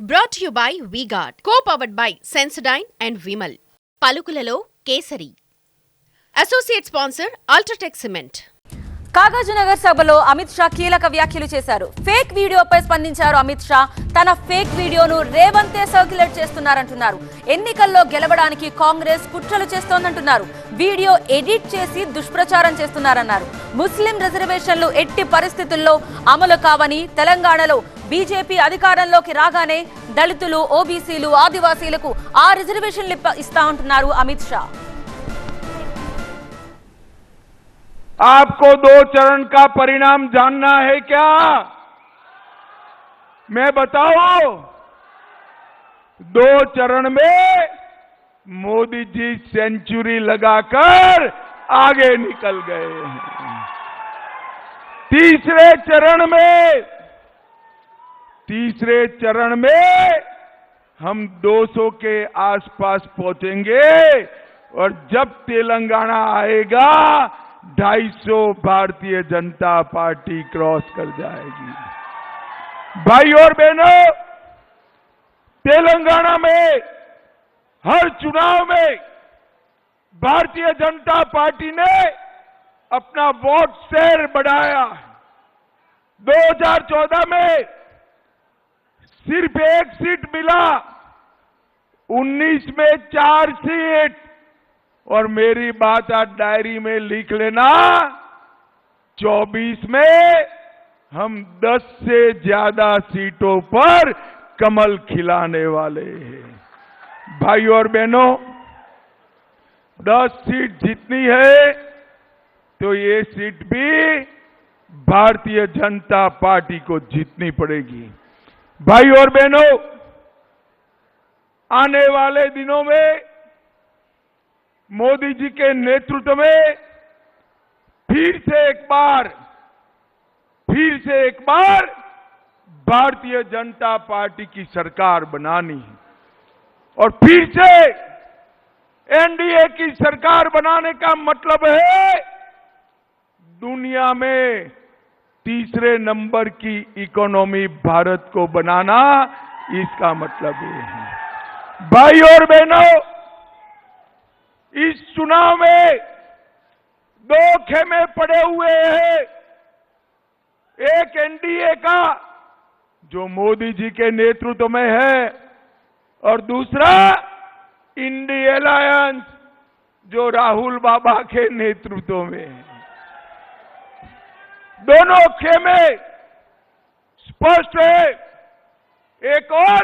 Brought to you by V-Guard, co-powered by Sensodyne and Vimal. పలుకులలో Kesari. Associate sponsor UltraTech cement. Kagaznagar సభలో అమిత్ షా కీలక వ్యాఖ్యలు చేశారు. ఫేక్ వీడియోపై స్పందించారు అమిత్ షా. తన ఫేక్ వీడియోను రేవంతే సర్క్యులేట్ చేస్తున్నారంటున్నారు. ఎన్నికల్లో గెలవడానికి కాంగ్రెస్ కుట్రలు చేస్తోందంటున్నారు. వీడియో ఎడిట్ చేసి దుష్ప్రచారం చేస్తున్నారన్నారు. ముస్లిం రిజర్వేషన్లు ఎట్టి పరిస్థితుల్లో అమలు కావని, తెలంగాణలో బీజేపీ అధికారంలోకి రాగానే దళితులు, ఓబీసీలు, ఆదివాసీలకు ఆ రిజర్వేషన్లు ఇస్తామంటున్నారు అమిత్ షా. आपको 2 चरण का परिणाम जानना है क्या? मैं बताऊं, 2 चरण में मोदी जी सेंचुरी लगाकर आगे निकल गए हैं। तीसरे चरण में हम 200 के आसपास पहुंचेंगे और जब तेलंगाना आएगा 250 भारतीय जनता पार्टी क्रॉस कर जाएगी। भाई और बहनों, तेलंगाना में हर चुनाव में भारतीय जनता पार्टी ने अपना वोट शेयर बढ़ाया। 2014 में सिर्फ 1 सीट मिला, 19 में 4 सीट, और मेरी बात आज डायरी में लिख लेना, 24 में हम 10 से ज्यादा सीटों पर कमल खिलाने वाले हैं। भाई और बहनों, 10 सीट जीतनी है तो ये सीट भी भारतीय जनता पार्टी को जीतनी पड़ेगी। भाई और बहनों, आने वाले दिनों में मोदी जी के नेतृत्व में फिर से एक बार भारतीय जनता पार्टी की सरकार बनानी है और फिर से एनडीए की सरकार बनाने का मतलब है दुनिया में तीसरे नंबर की इकोनॉमी भारत को बनाना। इसका मतलब ये है। भाई और बहनों, इस चुनाव में 2 खेमे पड़े हुए हैं। एक एनडीए का जो मोदी जी के नेतृत्व में है और दूसरा इंडी अलायंस जो राहुल बाबा के नेतृत्व में है। दोनों खेमे स्पष्ट है। एक और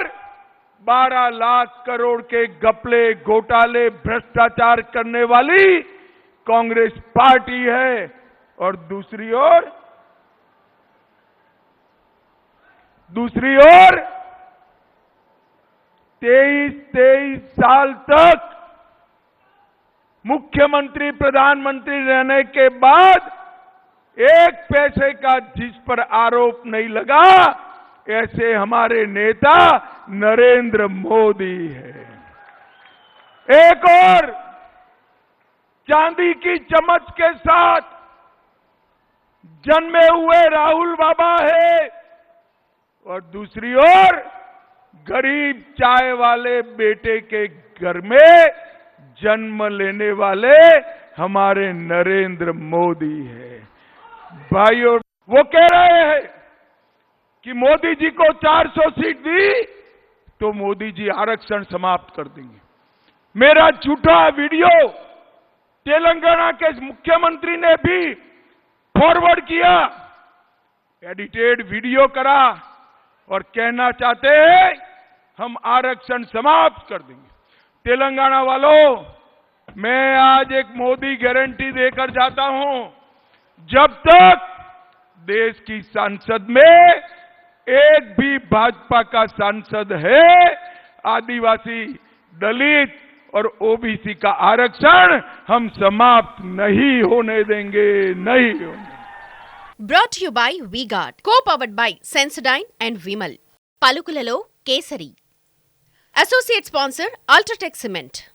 12 लाख करोड़ के घपले, घोटाले, भ्रष्टाचार करने वाली कांग्रेस पार्टी है और दूसरी ओर 23 साल तक मुख्यमंत्री, प्रधानमंत्री रहने के बाद 1 पैसे का जिस पर आरोप नहीं लगा, ऐसे हमारे नेता नरेंद्र मोदी है। एक और चांदी की चम्मच के साथ जन्मे हुए राहुल बाबा है और दूसरी ओर गरीब चाय वाले बेटे के घर में जन्म लेने वाले हमारे नरेंद्र मोदी है। भाइयों, वो कह रहे हैं कि मोदी जी को 400 सीट दी तो मोदी जी आरक्षण समाप्त कर देंगे। मेरा झूठा वीडियो तेलंगाना के मुख्यमंत्री ने भी फॉरवर्ड किया, एडिटेड वीडियो करा और कहना चाहते हैं हम आरक्षण समाप्त कर देंगे। तेलंगाना वालों, मैं आज एक मोदी गारंटी देकर जाता हूं, जब तक देश की संसद में एक भी भाजपा का सांसद है, आदिवासी, दलित और ओबीसी का आरक्षण हम समाप्त नहीं होने देंगे, नहीं होने। Brought to you by V-Guard, co-powered by Sensodyne and Vimal. పలుకులలో Kesari. Associate sponsor UltraTech cement.